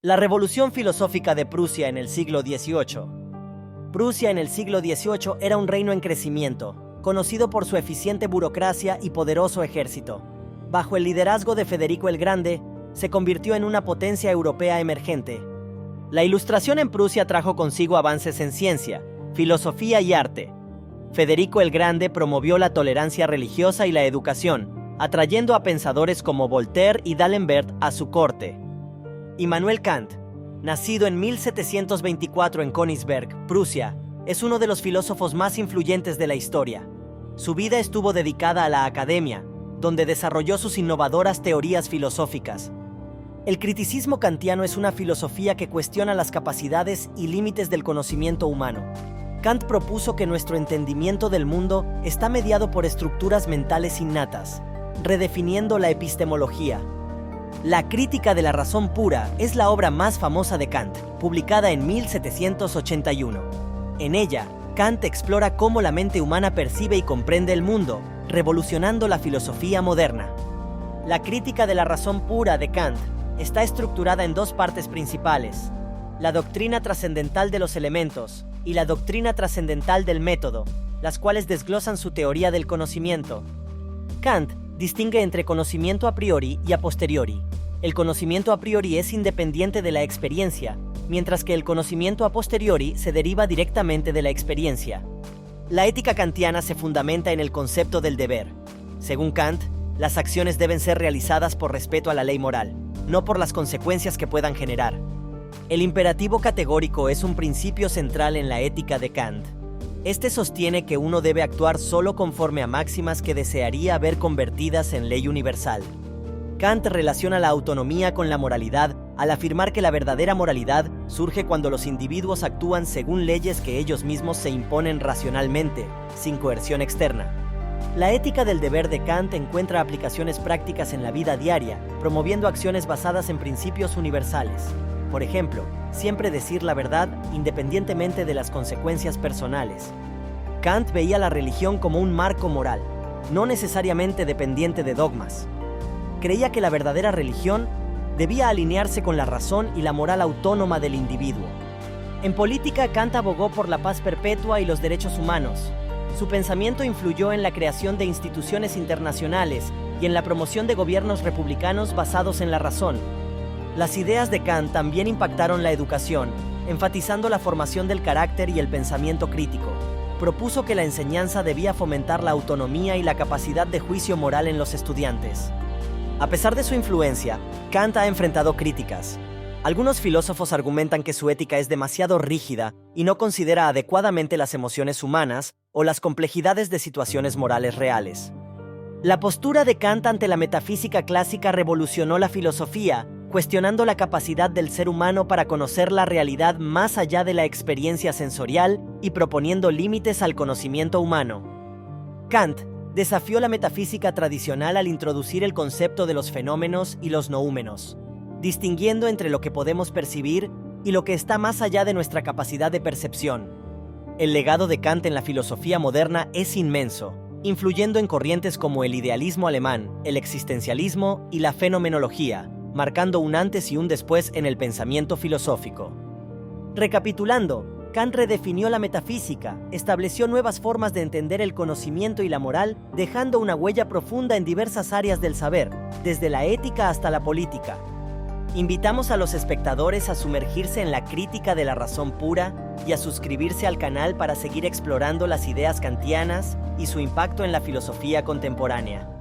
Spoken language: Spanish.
La Revolución Filosófica de Prusia en el siglo XVIII. Prusia en el siglo XVIII era un reino en crecimiento, conocido por su eficiente burocracia y poderoso ejército. Bajo el liderazgo de Federico el Grande, se convirtió en una potencia europea emergente. La Ilustración en Prusia trajo consigo avances en ciencia, filosofía y arte. Federico el Grande promovió la tolerancia religiosa y la educación, atrayendo a pensadores como Voltaire y D'Alembert a su corte. Immanuel Kant, nacido en 1724 en Königsberg, Prusia, es uno de los filósofos más influyentes de la historia. Su vida estuvo dedicada a la academia, donde desarrolló sus innovadoras teorías filosóficas. El criticismo kantiano es una filosofía que cuestiona las capacidades y límites del conocimiento humano. Kant propuso que nuestro entendimiento del mundo está mediado por estructuras mentales innatas, redefiniendo la epistemología. La Crítica de la Razón Pura es la obra más famosa de Kant, publicada en 1781. En ella, Kant explora cómo la mente humana percibe y comprende el mundo, revolucionando la filosofía moderna. La Crítica de la Razón Pura de Kant está estructurada en dos partes principales: la doctrina trascendental de los elementos y la doctrina trascendental del método, las cuales desglosan su teoría del conocimiento. Kant distingue entre conocimiento a priori y a posteriori. El conocimiento a priori es independiente de la experiencia, mientras que el conocimiento a posteriori se deriva directamente de la experiencia. La ética kantiana se fundamenta en el concepto del deber. Según Kant, las acciones deben ser realizadas por respeto a la ley moral, no por las consecuencias que puedan generar. El imperativo categórico es un principio central en la ética de Kant. Este sostiene que uno debe actuar solo conforme a máximas que desearía ver convertidas en ley universal. Kant relaciona la autonomía con la moralidad al afirmar que la verdadera moralidad surge cuando los individuos actúan según leyes que ellos mismos se imponen racionalmente, sin coerción externa. La ética del deber de Kant encuentra aplicaciones prácticas en la vida diaria, promoviendo acciones basadas en principios universales. Por ejemplo, siempre decir la verdad independientemente de las consecuencias personales. Kant veía la religión como un marco moral, no necesariamente dependiente de dogmas. Creía que la verdadera religión debía alinearse con la razón y la moral autónoma del individuo. En política, Kant abogó por la paz perpetua y los derechos humanos. Su pensamiento influyó en la creación de instituciones internacionales y en la promoción de gobiernos republicanos basados en la razón. Las ideas de Kant también impactaron la educación, enfatizando la formación del carácter y el pensamiento crítico. Propuso que la enseñanza debía fomentar la autonomía y la capacidad de juicio moral en los estudiantes. A pesar de su influencia, Kant ha enfrentado críticas. Algunos filósofos argumentan que su ética es demasiado rígida y no considera adecuadamente las emociones humanas o las complejidades de situaciones morales reales. La postura de Kant ante la metafísica clásica revolucionó la filosofía, cuestionando la capacidad del ser humano para conocer la realidad más allá de la experiencia sensorial y proponiendo límites al conocimiento humano. Kant desafió la metafísica tradicional al introducir el concepto de los fenómenos y los noúmenos, distinguiendo entre lo que podemos percibir y lo que está más allá de nuestra capacidad de percepción. El legado de Kant en la filosofía moderna es inmenso, influyendo en corrientes como el idealismo alemán, el existencialismo y la fenomenología, marcando un antes y un después en el pensamiento filosófico. Recapitulando, Kant redefinió la metafísica, estableció nuevas formas de entender el conocimiento y la moral, dejando una huella profunda en diversas áreas del saber, desde la ética hasta la política. Invitamos a los espectadores a sumergirse en la crítica de la razón pura y a suscribirse al canal para seguir explorando las ideas kantianas y su impacto en la filosofía contemporánea.